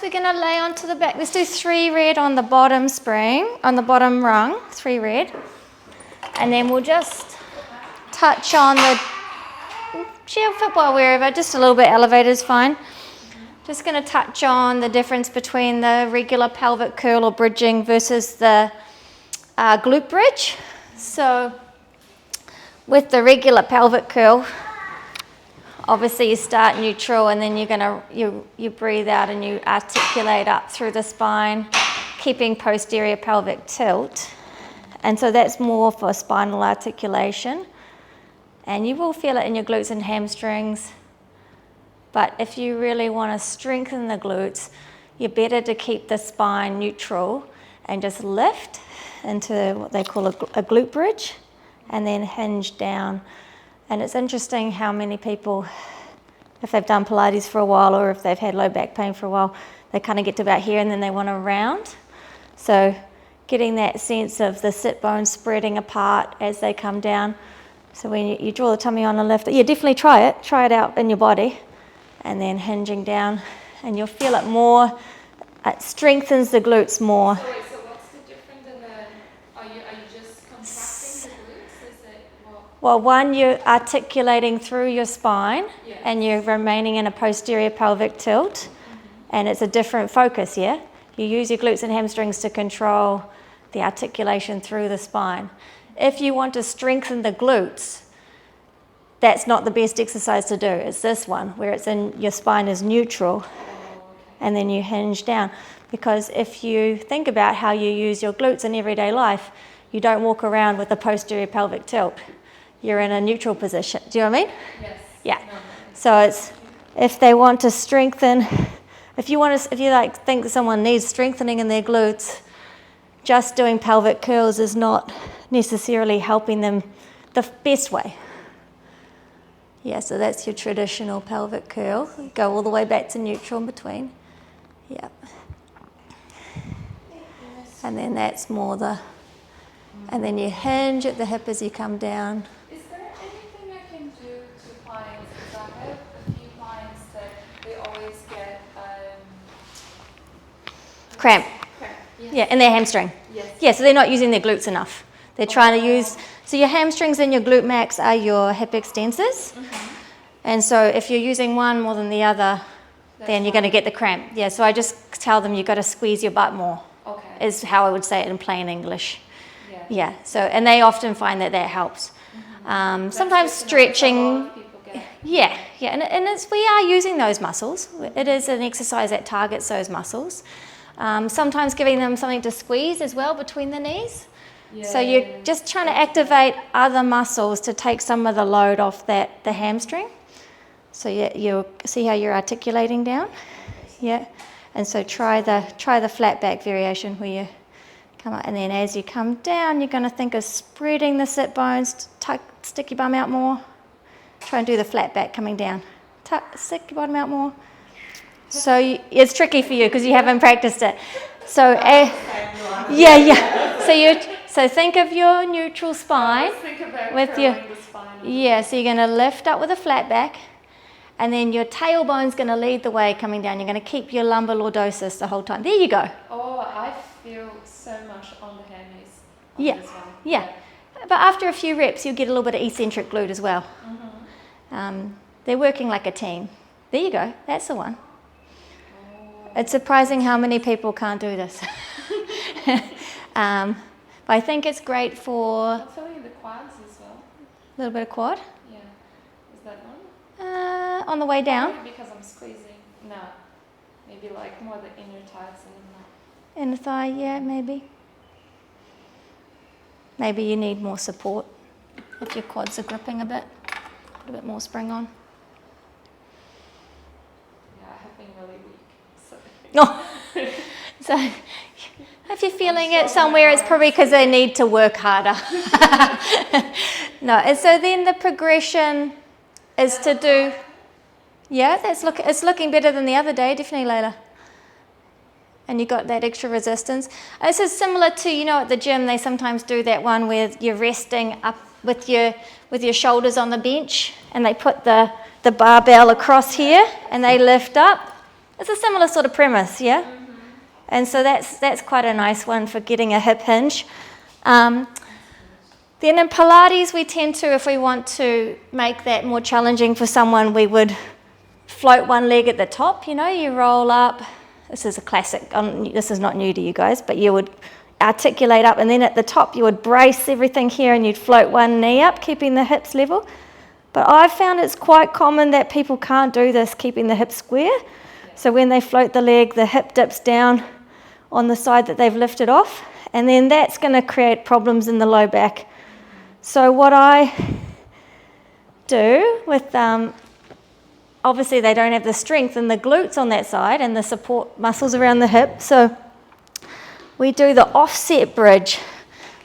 we're going to lay onto the back. Let's do 3 red on the bottom spring, on the bottom rung, 3 red. And then we'll just touch on the, she'll fit well wherever, just a little bit elevated is fine. Just going to touch on the difference between the regular pelvic curl or bridging versus the glute bridge. So with the regular pelvic curl, obviously you start neutral and then you breathe out and you articulate up through the spine, keeping posterior pelvic tilt. And so that's more for spinal articulation. And you will feel it in your glutes and hamstrings. But if you really want to strengthen the glutes, you're better to keep the spine neutral and just lift into what they call a glute bridge and then hinge down. And it's interesting how many people, if they've done Pilates for a while or if they've had low back pain for a while, they kind of get to about here and then they want to round. So getting that sense of the sit bones spreading apart as they come down. So when you draw the tummy on and lift it, yeah, definitely try it out in your body. And then hinging down, and you'll feel it more. It strengthens the glutes more. So what's the difference in the, are you just contracting the glutes? Is it, well, one, you're articulating through your spine, yes. And you're remaining in a posterior pelvic tilt, and it's a different focus, yeah? You use your glutes and hamstrings to control the articulation through the spine. If you want to strengthen the glutes, that's not the best exercise to do. It's this one, where it's in your spine is neutral, and then you hinge down. Because if you think about how you use your glutes in everyday life, you don't walk around with a posterior pelvic tilt. You're in a neutral position. Do you know what I mean? Yes. Yeah. So it's, if they want to strengthen, if you think that someone needs strengthening in their glutes, just doing pelvic curls is not necessarily helping them the best way. Yeah, so that's your traditional pelvic curl. Go all the way back to neutral in between. Yeah. And then that's more and then you hinge at the hip as you come down. Is there anything I can do to clients? Because I have a few clients that they always get Cramp. Yes. Yeah, in their hamstring. Yes. Yeah, so they're not using their glutes enough. They're trying to use, so your hamstrings and your glute max are your hip extensors. And so if you're using one more than the other, then you're going to get the cramp. Yeah, so I just tell them you've got to squeeze your butt more, is how I would say it in plain English. Yeah, so, and they often find that helps. Sometimes stretching, yeah, and we are using those muscles. It is an exercise that targets those muscles. Sometimes giving them something to squeeze as well between the knees. So you're just trying to activate other muscles to take some of the load off the hamstring. So you see how you're articulating down? Yeah. And so try the flat back variation where you come up, and then as you come down, you're going to think of spreading the sit bones, stick your bum out more. Try and do the flat back coming down. Stick your bottom out more. So it's tricky for you because you haven't practiced it. So So think of your neutral spine with your spine. So you're going to lift up with a flat back, and then your tailbone's going to lead the way coming down. You're going to keep your lumbar lordosis the whole time. There you go. Oh, I feel so much on the hammies. Yeah. But after a few reps, you'll get a little bit of eccentric glute as well. They're working like a team. There you go. That's the one. It's surprising how many people can't do this. But I think it's great for... I'm feeling the quads as well. A little bit of quad? Yeah. Is that one? On the way down. Probably because I'm squeezing. No. Maybe like more the inner thighs and Inner thigh, yeah, maybe. Maybe you need more support if your quads are gripping a bit. A bit more spring on. Yeah, I have been really weak. So. Oh. So if you're feeling it somewhere, it's probably because they need to work harder. No, and so then the progression is to do, yeah, it's looking better than the other day, definitely, Layla. And you got that extra resistance. This is similar to, at the gym, they sometimes do that one where you're resting up with your shoulders on the bench, and they put the barbell across here, and they lift up. It's a similar sort of premise, yeah? And so that's quite a nice one for getting a hip hinge. Then in Pilates, we tend to, if we want to make that more challenging for someone, we would float one leg at the top, you know, you roll up. This is a classic, this is not new to you guys, but you would articulate up, and then at the top you would brace everything here and you'd float one knee up, keeping the hips level. But I've found it's quite common that people can't do this, keeping the hips square. So when they float the leg, the hip dips down on the side that they've lifted off, and then that's going to create problems in the low back. So what I do with, obviously they don't have the strength in the glutes on that side and the support muscles around the hip, so we do the offset bridge,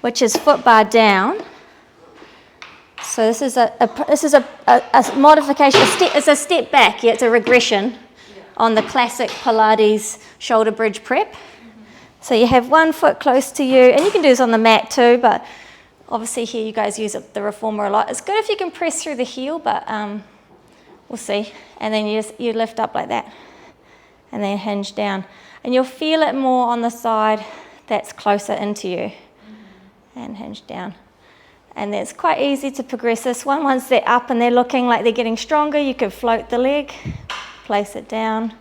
which is foot bar down. So this is a modification. It's a step back. Yeah, it's a regression on the classic Pilates shoulder bridge prep. So you have one foot close to you, and you can do this on the mat too, but obviously here you guys use the reformer a lot. It's good if you can press through the heel, but we'll see. And then you lift up like that, and then hinge down. And you'll feel it more on the side that's closer into you. And hinge down. And it's quite easy to progress this one. Once they're up and they're looking like they're getting stronger, you can float the leg, place it down,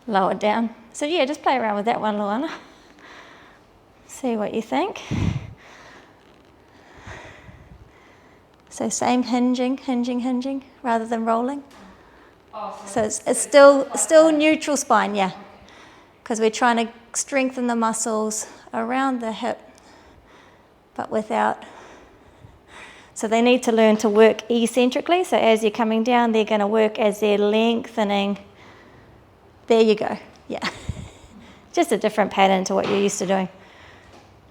lower it down. So yeah, just play around with that one, Luana. See what you think. So same hinging, rather than rolling. So it's still neutral spine, yeah. Because we're trying to strengthen the muscles around the hip, but without. So they need to learn to work eccentrically. So as you're coming down, they're going to work as they're lengthening. There you go, yeah. Just a different pattern to what you're used to doing.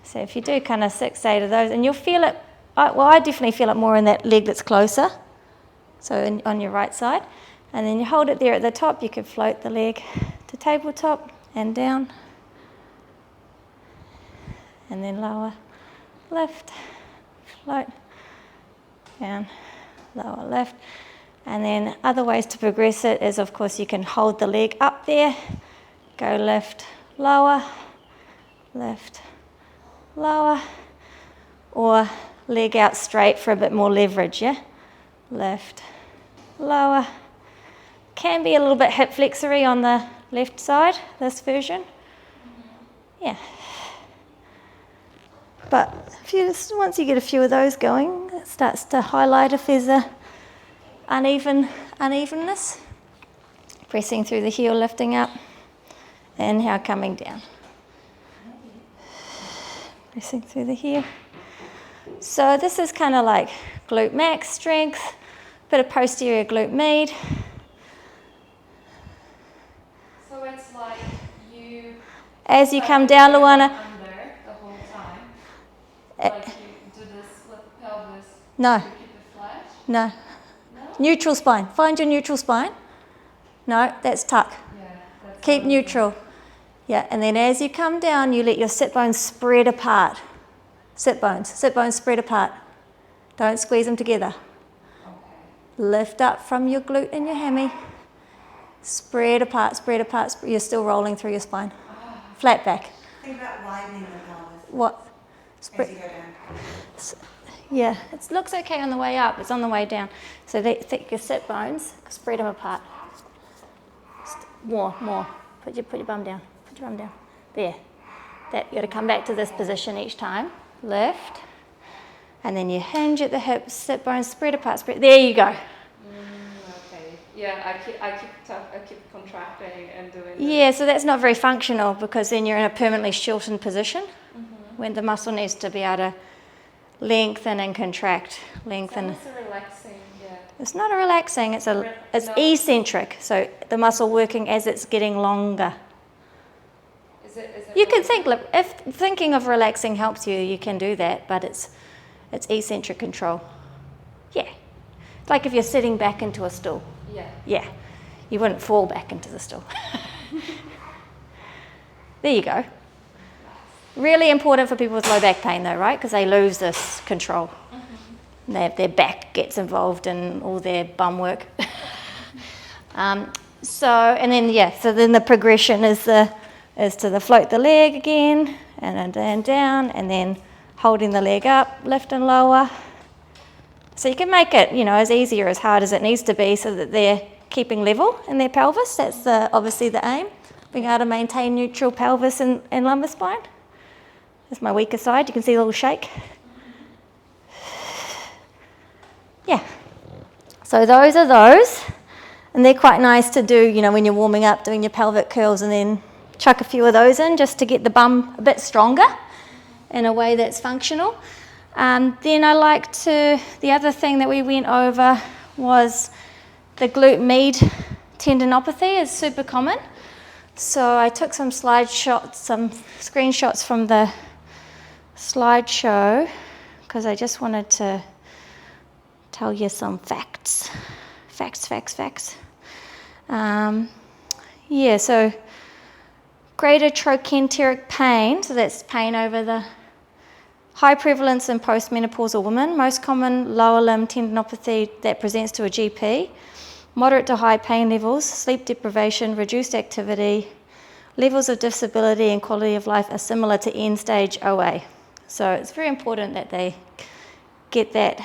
So if you do kind of 6, 8 of those, and you'll feel it, I definitely feel it more in that leg that's closer, so on your right side. And then you hold it there at the top, you can float the leg to tabletop and down, and then lower, lift, float, down, lower, lift. And then other ways to progress it is, of course, you can hold the leg up there, go lift, lower, or leg out straight for a bit more leverage, yeah? Lift, lower. Can be a little bit hip flexory on the left side, this version. Yeah. But once you get a few of those going, it starts to highlight if there's a unevenness. Pressing through the heel, lifting up. Inhale, coming down. Pressing through the heel. So this is kind of like glute max strength, bit of posterior glute med. So it's like as you come down, Luana. Under the whole time. Like you do this with the pelvis. No. To keep it flat. No. Neutral spine. Find your neutral spine. No, that's tuck. Yeah. That's Keep neutral. Yeah, and then as you come down, you let your sit bones spread apart. Sit bones spread apart. Don't squeeze them together. Okay. Lift up from your glute and your hammy. Spread apart. You're still rolling through your spine. Flat back. Think about widening the pelvis What? as you go down. Yeah, it looks okay on the way up. It's on the way down. So take your sit bones, spread them apart. More. Put your bum down. Put your bum down. There. That you got to come back to this position each time. Lift, and then you hinge at the hips. Sit bones spread apart. There you go. Okay. Yeah, I keep contracting and doing. Yeah, so that's not very functional because then you're in a permanently shortened position when the muscle needs to be able to lengthen and contract. Lengthen. It's a relaxing. Yeah. It's not a relaxing. It's eccentric. So the muscle working as it's getting longer. Is it You can think, if thinking of relaxing helps you, you can do that, but it's eccentric control. Yeah. It's like if you're sitting back into a stool. Yeah. Yeah. You wouldn't fall back into the stool. There you go. Really important for people with low back pain though, right? Because they lose this control. Their back gets involved in all their bum work. and then the progression is to float the leg again, and then down, and then holding the leg up, lift and lower. So you can make it, as easy or as hard as it needs to be so that they're keeping level in their pelvis. That's obviously the aim, being able to maintain neutral pelvis and lumbar spine. That's my weaker side. You can see a little shake. Yeah. So those are those. And they're quite nice to do, when you're warming up, doing your pelvic curls, and then chuck a few of those in just to get the bum a bit stronger in a way that's functional. Then the other thing that we went over was the glute med tendinopathy is super common. So I took some screenshots from the slideshow because I just wanted to tell you some facts. So greater trochanteric pain, so that's pain over the high prevalence in postmenopausal women, most common lower limb tendinopathy that presents to a GP, moderate to high pain levels, sleep deprivation, reduced activity, levels of disability and quality of life are similar to end-stage OA. So it's very important that they get that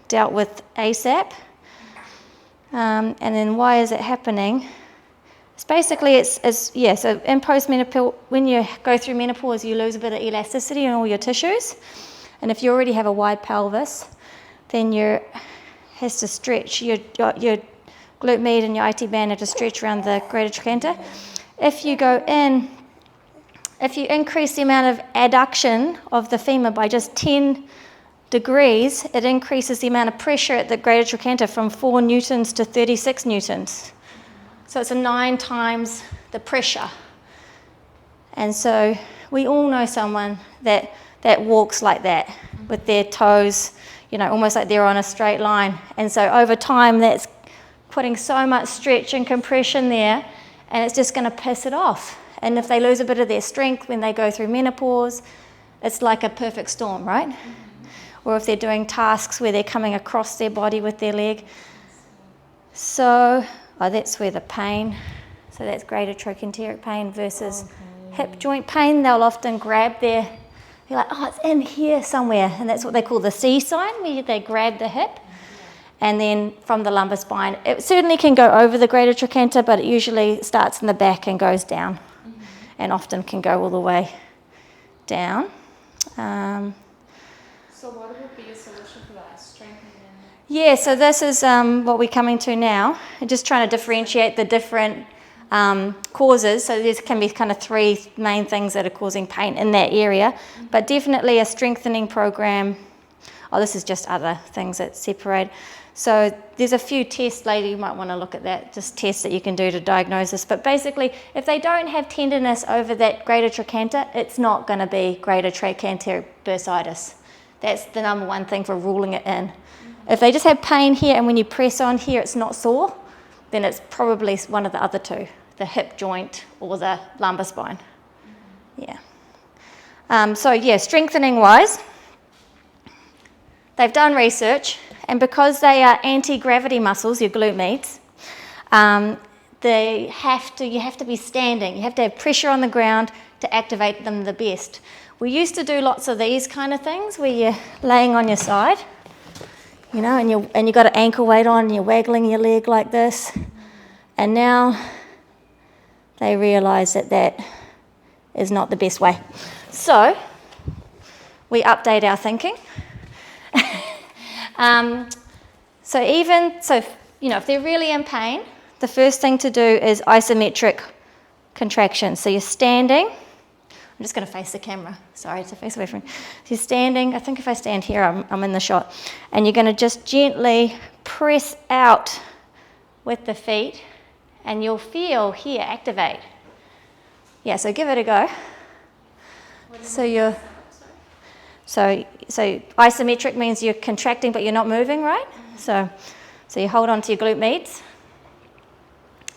dealt with ASAP. And then why is it happening? It's basically, so in postmenopause, when you go through menopause, you lose a bit of elasticity in all your tissues. And if you already have a wide pelvis, then has to stretch, your glute med and your IT band have to stretch around the greater trochanter. If you increase the amount of adduction of the femur by just 10 degrees, it increases the amount of pressure at the greater trochanter from 4 newtons to 36 newtons. So it's 9 times the pressure. And so we all know someone that walks like that with their toes, almost like they're on a straight line. And so over time, that's putting so much stretch and compression there, and it's just going to piss it off. And if they lose a bit of their strength when they go through menopause, it's like a perfect storm, right? Or if they're doing tasks where they're coming across their body with their leg. So that's where the pain, so that's greater trochanteric pain versus hip joint pain. They'll often grab they're like, it's in here somewhere. And that's what they call the C sign, where they grab the hip. And then from the lumbar spine, it certainly can go over the greater trochanter, but it usually starts in the back and goes down. And often can go all the way down. So what would be a solution for that? Strengthening? Yeah, so this is what we're coming to now. I'm just trying to differentiate the different causes. So there can be kind of 3 main things that are causing pain in that area, but definitely a strengthening program. This is just other things that separate. So there's a few tests later, you might want to look at that, just tests that you can do to diagnose this. But basically, if they don't have tenderness over that greater trochanter, it's not going to be greater trochanteric bursitis. That's the number one thing for ruling it in. If they just have pain here and when you press on here it's not sore, then it's probably one of the other 2, the hip joint or the lumbar spine. Yeah. Strengthening wise, they've done research, and because they are anti-gravity muscles, your glute meds, you have to be standing. You have to have pressure on the ground to activate them the best. We used to do lots of these kind of things where you're laying on your side, and you've got an ankle weight on and you're waggling your leg like this. And now they realise that is not the best way. So we update our thinking. If they're really in pain, the first thing to do is isometric contractions. So you're standing. I'm just going to face the camera. Sorry, to face away from me. So you're standing. I think if I stand here, I'm in the shot. And you're going to just gently press out with the feet, and you'll feel here activate. Yeah, so give it a go. So isometric means you're contracting but you're not moving, right? So you hold on to your glute meds,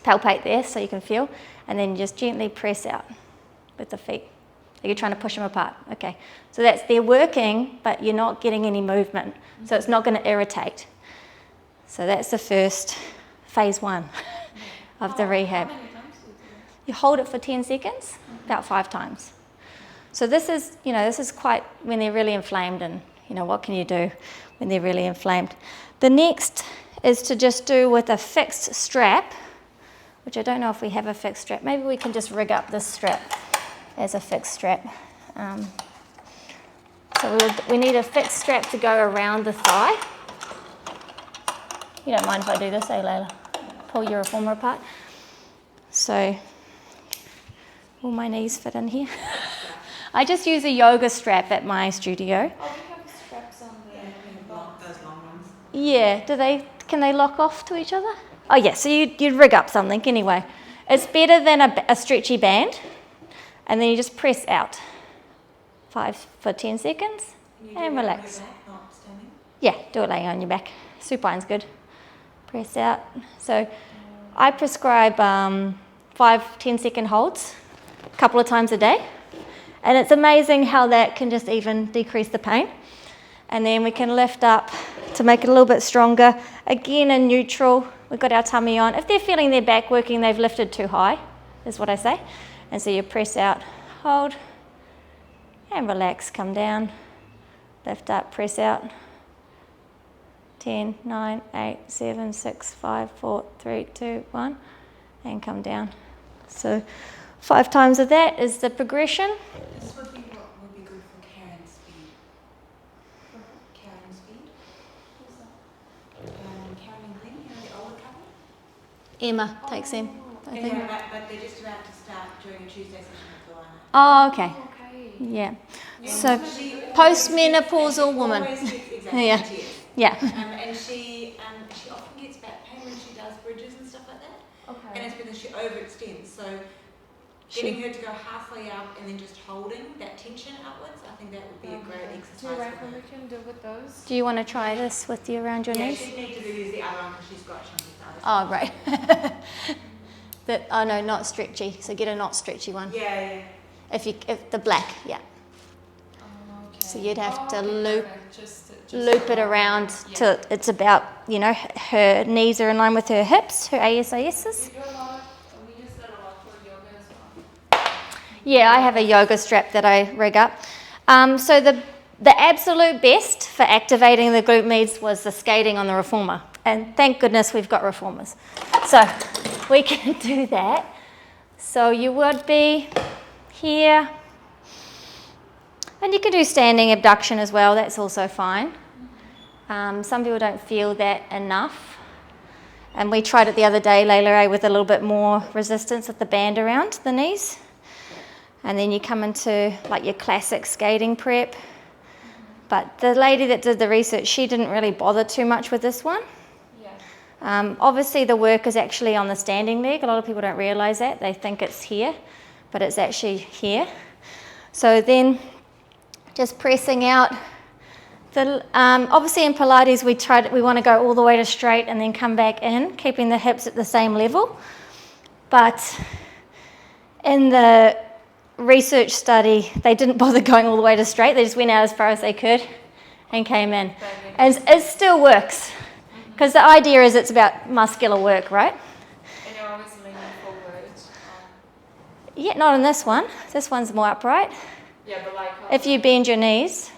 palpate there so you can feel, and then just gently press out with the feet. So you're trying to push them apart. Okay. So they're working, but you're not getting any movement. So it's not going to irritate. So that's the first phase 1 of the rehab. How many times do you do it? You hold it for 10 seconds, about 5 times. So this is, this is quite when they're really inflamed, and, what can you do when they're really inflamed? The next is to just do with a fixed strap, which I don't know if we have a fixed strap. Maybe we can just rig up this strap as a fixed strap. So we need a fixed strap to go around the thigh. You don't mind if I do this, Layla? Pull your reformer apart. So, will my knees fit in here? I just use a yoga strap at my studio. Oh, we have straps on the bottom. Those long ones. Yeah, can they lock off to each other? Oh yeah, so you'd rig up something anyway. It's better than a stretchy band, and then you just press out 10 seconds and relax. Not standing. Yeah, do it laying on your back. Supine's good. Press out. So I prescribe 5-10-second holds a couple of times a day, and it's amazing how that can just even decrease the pain. And then we can lift up to make it a little bit stronger. Again, in neutral, we've got our tummy on. If they're feeling their back working, they've lifted too high, is what I say. And so you press out, hold, and relax, come down, lift up, press out. 10, 9, 8, 7, 6, 5, 4, 3, 2, 1, and come down. So 5 times of that is the progression. This would be what would be good for Karen's speed. Karen's speed. Who's that? Karen and Glenn, the older couple. Emma takes them, I think. Yeah, but they're just about to start during a Tuesday session with Luana. Oh, okay. Okay. Yeah. Yeah. So She postmenopausal woman. Exactly. Yeah. She is. Yeah. And she often gets back pain when she does bridges and stuff like that. Okay. And it's because she overextends. So getting her to go halfway up and then just holding that tension upwards, I think that would be a great Do you exercise. reckon we can do with those? Do you want to try this with you around your Yeah, knees? she'd need to use the other one because she's got chunky thighs. Oh, right. Oh no, not stretchy. So get a not stretchy one. Yeah. If the black, yeah. Oh, okay. So you'd have to okay, loop perfect. Just loop it around Yeah. till it's about, her knees are in line with her hips, her ASISs. We do a lot. We use that a lot for yoga as well. Yeah, I have a yoga strap that I rig up. So the absolute best for activating the glute med was the skating on the reformer. And thank goodness we've got reformers. So we can do that. So you would be here. And you can do standing abduction as well, that's also fine. Some people don't feel that enough. And we tried it the other day, Layla, with a little bit more resistance with the band around the knees. And then you come into like your classic skating prep. But the lady that did the research, she didn't really bother too much with this one. Yeah. Obviously the work is actually on the standing leg. A lot of people don't realize that. They think it's here, but it's actually here. So then just pressing out. Obviously in Pilates we want to go all the way to straight and then come back in, keeping the hips at the same level. But in the research study, they didn't bother going all the way to straight. They just went out as far as they could and came in. And it still works, because the idea is it's about muscular work, right? And you're always leaning forward. Yeah, not on this one. This one's more upright. Yeah, but like. If you bend your knees,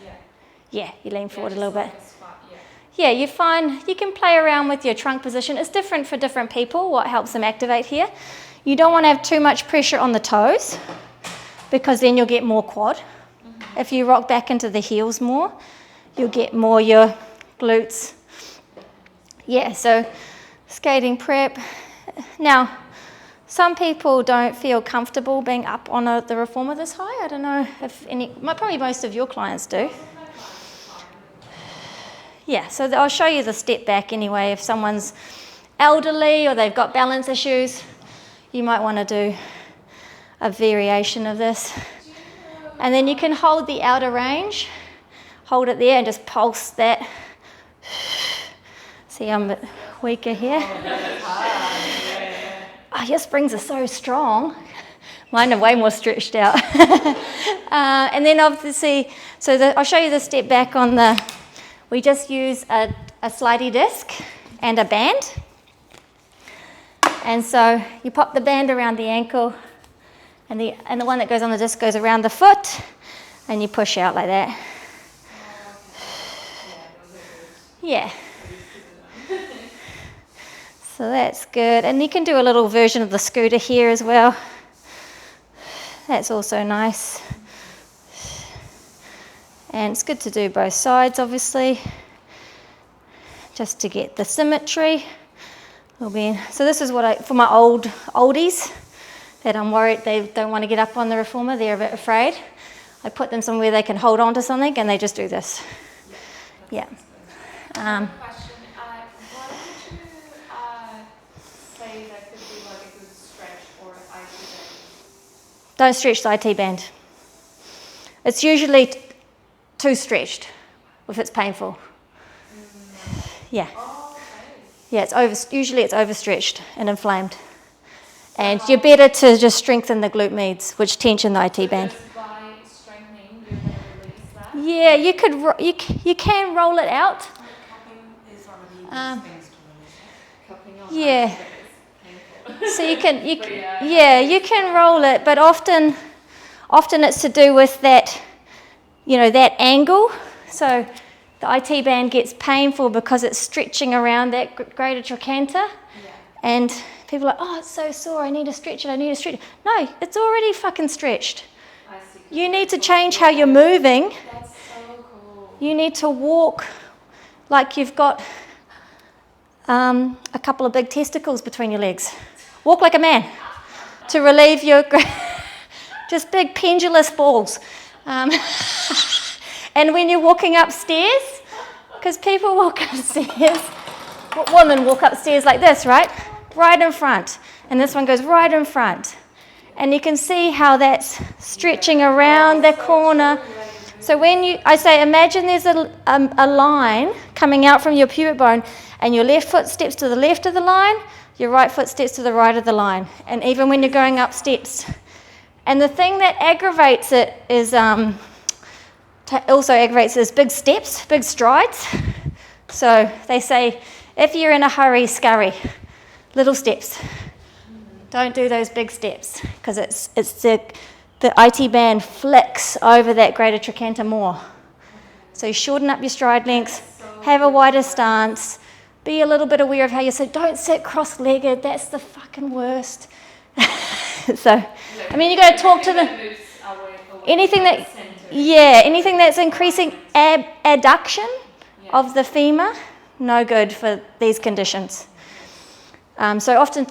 Yeah. you lean forward a just little bit. like a spot, yeah. Yeah, you find you can play around with your trunk position. It's different for different people, what helps them activate here. You don't want to have too much pressure on the toes, because then you'll get more quad. If you rock back into the heels more, you'll get more your glutes. Yeah, so skating prep. Now, some people don't feel comfortable being up on the reformer this high. I don't know if probably most of your clients do. Yeah, so I'll show you the step back anyway. If someone's elderly or they've got balance issues, you might want to do a variation of this. And then you can hold the outer range, hold it there and just pulse that. See, I'm a bit weaker here. Oh, your springs are so strong. Mine are way more stretched out. And then obviously, I'll show you the step back on we just use a slidey disc and a band. And so you pop the band around the ankle, and the one that goes on the disc goes around the foot, and you push out like that. Yeah. So that's good. And you can do a little version of the scooter here as well. That's also nice. And it's good to do both sides, obviously, just to get the symmetry. So this is what for my oldies that I'm worried they don't want to get up on the reformer, they're a bit afraid. I put them somewhere they can hold on to something and they just do this. Yeah. Question. Why would you say that could be like a good stretch or IT band? Don't stretch the IT band. It's usually too stretched if it's painful. Yeah. Oh, okay. Yeah, usually it's overstretched and inflamed. And you're better to just strengthen the glute medius, which tension the IT band. Just by strengthening, you're going to release that? Yeah, you can roll it out. Cupping is one of the easiest things to release. Cupping on Yeah. that is painful. So you can yeah. you can roll it, but often it's to do with that, that angle. So the IT band gets painful because it's stretching around that greater trochanter. Yeah. And people are like, oh, it's so sore, I need to stretch it. No, it's already fucking stretched. I see. You need to change how you're moving. That's so cool. You need to walk like you've got a couple of big testicles between your legs. Walk like a man to relieve your just big pendulous balls. And when you're walking upstairs, because people walk upstairs, women walk upstairs like this, right? Right in front. And this one goes right in front. And you can see how that's stretching around the corner. So when I say, imagine there's a line coming out from your pubic bone, and your left foot steps to the left of the line, your right foot steps to the right of the line. And even when you're going up steps. And the thing that aggravates it is, also aggravates is big steps, big strides. So they say, if you're in a hurry, scurry, little steps. Don't do those big steps, because it's the IT band flicks over that greater trochanter more. So you shorten up your stride lengths, have a wider stance, be a little bit aware of how you sit. Don't sit cross-legged, that's the fucking worst. So, I mean, you got to talk to them. Anything that's increasing adduction of the femur, no good for these conditions. So often,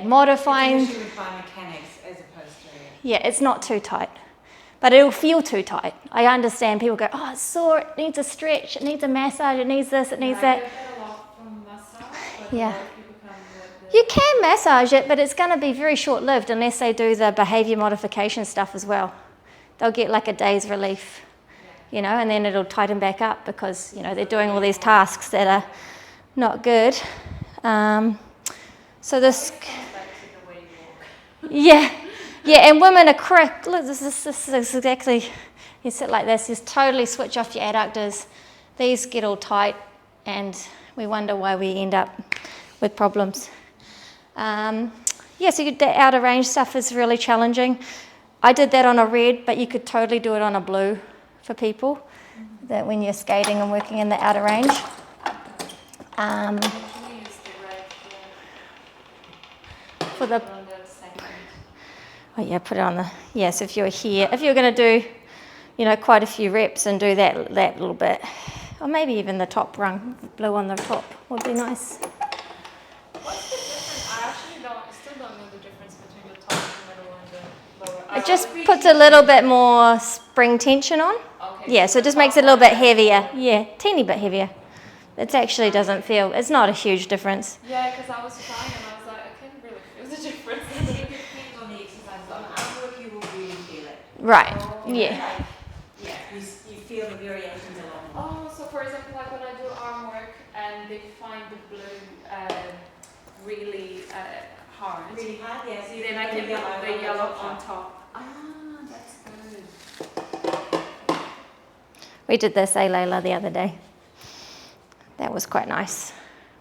modifying. It's an issue with biomechanics as opposed to. Yeah, it's not too tight, but it'll feel too tight. I understand people go, oh, it's sore, it needs a stretch, it needs a massage, it needs this, it needs that. I get that a lot from massage, but Yeah. a lot of people come with the You can massage it, but it's going to be very short-lived unless they do the behavior modification stuff as well. They'll get like a day's relief, and then it'll tighten back up because, they're doing all these tasks that are not good. So this, back to the way you walk. yeah, and women are correct. Look, this is exactly, you sit like this, just totally switch off your adductors. These get all tight, and we wonder why we end up with problems. So the outer range stuff is really challenging. I did that on a red, but you could totally do it on a blue for people, that when you're skating and working in the outer range. Usually use the red For the, on the second. put it on the, so if you're here, if you're going to do, quite a few reps and do that little bit, or maybe even the top rung, blue on the top would be nice. What's the difference? I still don't know the difference between the top, the middle, and the lower. It just puts a little bit more spring tension on. Okay. Yeah, so it just makes it a little bit heavier. Yeah, teeny bit heavier. It actually doesn't feel, it's not a huge difference. Yeah, because I was trying and I was like, I can't really feel the difference. It depends on the exercise. On arm work, you will really feel it. Right, You know, yeah. you feel the variations a lot more. Oh, so for example, like when I do arm work and they find the blue really hard. Really hard, yes. Then I can put the yellow on top. Ah, that's good. We did this Layla the other day. That was quite nice.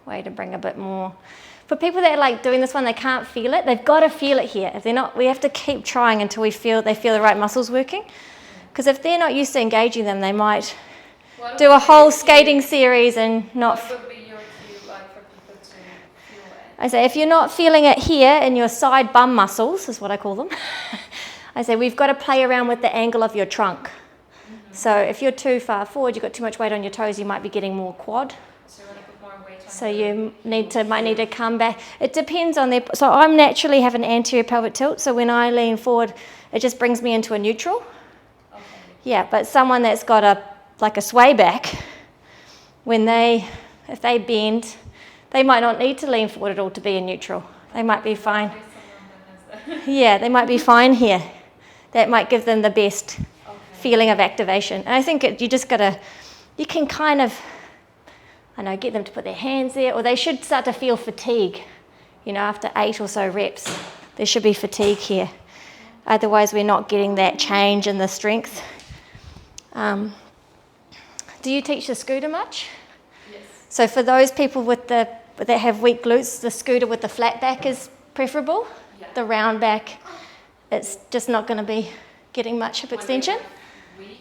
Way to bring a bit more For people that are like doing this one, they can't feel it. They've got to feel it here. If they're not, we have to keep trying until they feel the right muscles working. Because if they're not used to engaging them, they might do a whole skating series and not. What would be your cue like for people to feel it? I say if you're not feeling it here in your side bum muscles, is what I call them. I say we've got to play around with the angle of your trunk. So if you're too far forward, you've got too much weight on your toes, you might be getting more quad. So you want to put more weight on So you might need to come back. It depends on so I'm naturally have an anterior pelvic tilt, so when I lean forward, it just brings me into a neutral. Okay. Yeah, but someone that's got a sway back, if they bend, they might not need to lean forward at all to be in neutral. They might be fine. Yeah, they might be fine here. That might give them the best feeling of activation. And I think you can kind of, get them to put their hands there, or they should start to feel fatigue. After 8 or so reps, there should be fatigue here. Otherwise, we're not getting that change in the strength. Do you teach the scooter much? Yes. So for those people that have weak glutes, the scooter with the flat back is preferable. Yeah. The round back, it's just not going to be getting much hip extension. Weak?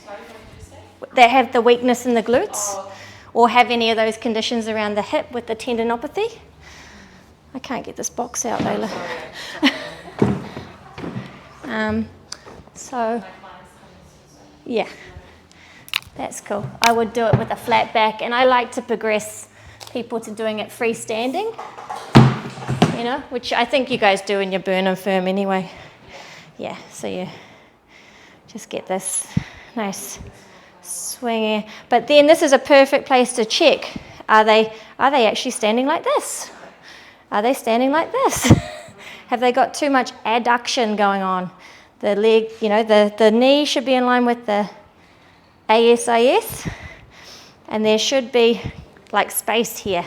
Sorry, what did you say? They have the weakness in the glutes, Oh. or have any of those conditions around the hip with the tendinopathy. I can't get this box out, Layla. So, yeah, that's cool. I would do it with a flat back, and I like to progress people to doing it freestanding, which I think you guys do in your burn and firm anyway. Yeah, so you just get this nice swinging. But then this is a perfect place to check. Are they actually standing like this? Are they standing like this? Have they got too much adduction going on? The leg, the knee should be in line with the ASIS, and there should be like space here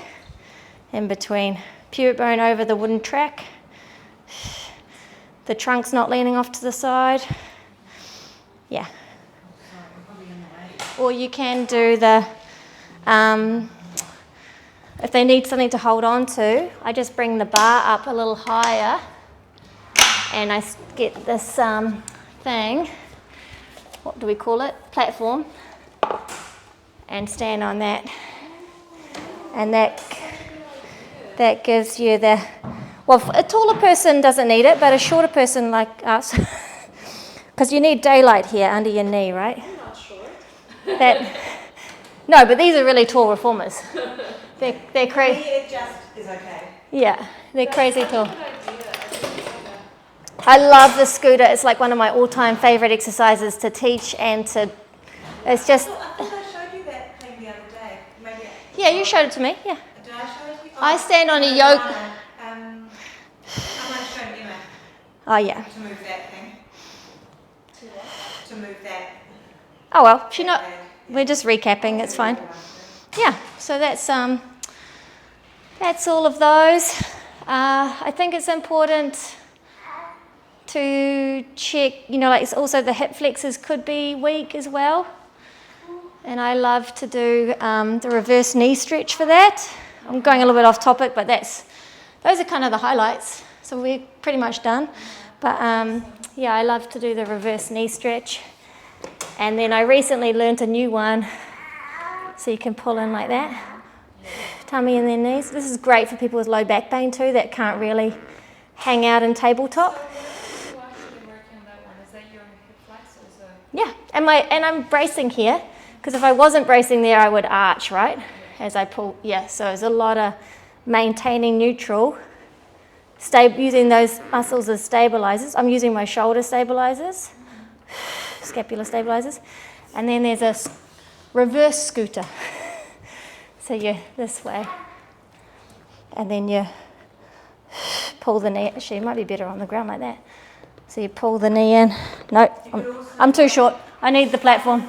in between. Pubic bone over the wooden track. The trunk's not leaning off to the side. Yeah. Or you can do if they need something to hold on to, I just bring the bar up a little higher and I get this thing, what do we call it? Platform, and stand on that. And that gives you a taller person doesn't need it, but a shorter person like us, because you need daylight here under your knee, right? I'm not short. No, but these are really tall reformers. They're crazy. It just is okay. Yeah, they're crazy tall. Good idea. I love the scooter. It's like one of my all-time favorite exercises to teach and to. It's just. I thought I showed you that thing the other day. Maybe. Yeah, you showed it to me. Yeah. Did I show it to you? I stand on a yoke. I might have shown Emma Oh yeah. to move that thing. To what? To move that. Oh well, we're just recapping. It's fine. Yeah. So that's all of those. I think it's important to check, like also the hip flexors could be weak as well. And I love to do the reverse knee stretch for that. I'm going a little bit off topic, but those are kind of the highlights. So we're pretty much done. But yeah, I love to do the reverse knee stretch. And then I recently learned a new one. So you can pull in like that. Tummy and then knees. This is great for people with low back pain too that can't really hang out in tabletop. So what are you actually working on that one? Is that your hip flexors? Yeah, and I'm bracing here, because if I wasn't bracing there, I would arch, right? As I pull, yeah, so there's a lot of maintaining neutral, using those muscles as stabilizers. I'm using my shoulder stabilizers, scapular stabilizers, and then there's a reverse scooter. So you're this way, and then you pull the knee. Actually, it might be better on the ground like that. So you pull the knee in. No, I'm too short. I need the platform.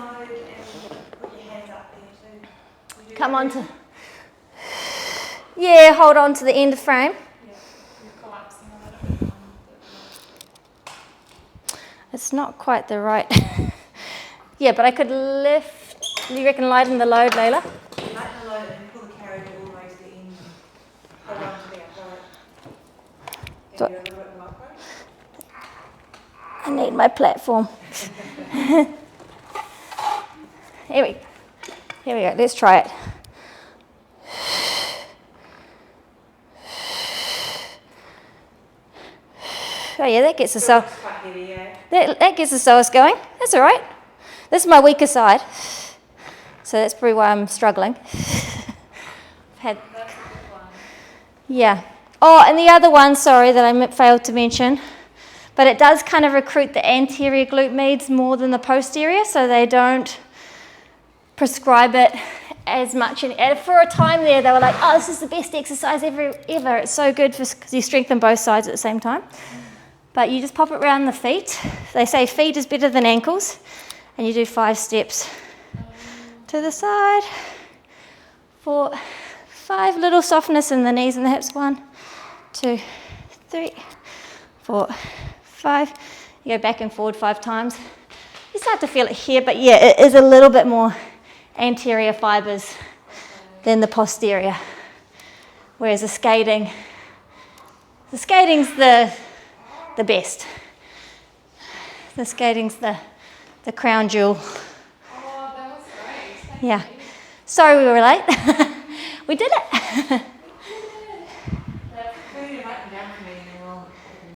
Come on to. Yeah, hold on to the end frame. Yeah, you're collapsing a little bit. It's not quite the right. Yeah, but I could lift. You reckon lighten the load, Layla? Lighten the load and pull the carriage all the way to the end. Hold on to the I need my platform. Here we go. Let's try it. Oh yeah, that gets the Quite heavy, yeah. that gets the psoas going. That's all right. This is my weaker side, so that's probably why I'm struggling. That's a good one. Yeah. Oh, and the other one, sorry, that I failed to mention, but it does kind of recruit the anterior glute medius more than the posterior, so they don't prescribe it as much. And for a time there, they were like, oh, this is the best exercise ever. It's so good because you strengthen both sides at the same time. But you just pop it around the feet. They say feet is better than ankles. And you do 5 steps to the side. 4, 5, little softness in the knees and the hips. 1, 2, 3, 4, 5. You go back and forward 5 times. You start to feel it here, but yeah, it is a little bit more anterior fibers than the posterior. Whereas the skating's the best. The skating's the crown jewel. Oh, that was great. Thank Yeah. you. Sorry we were late. We did it.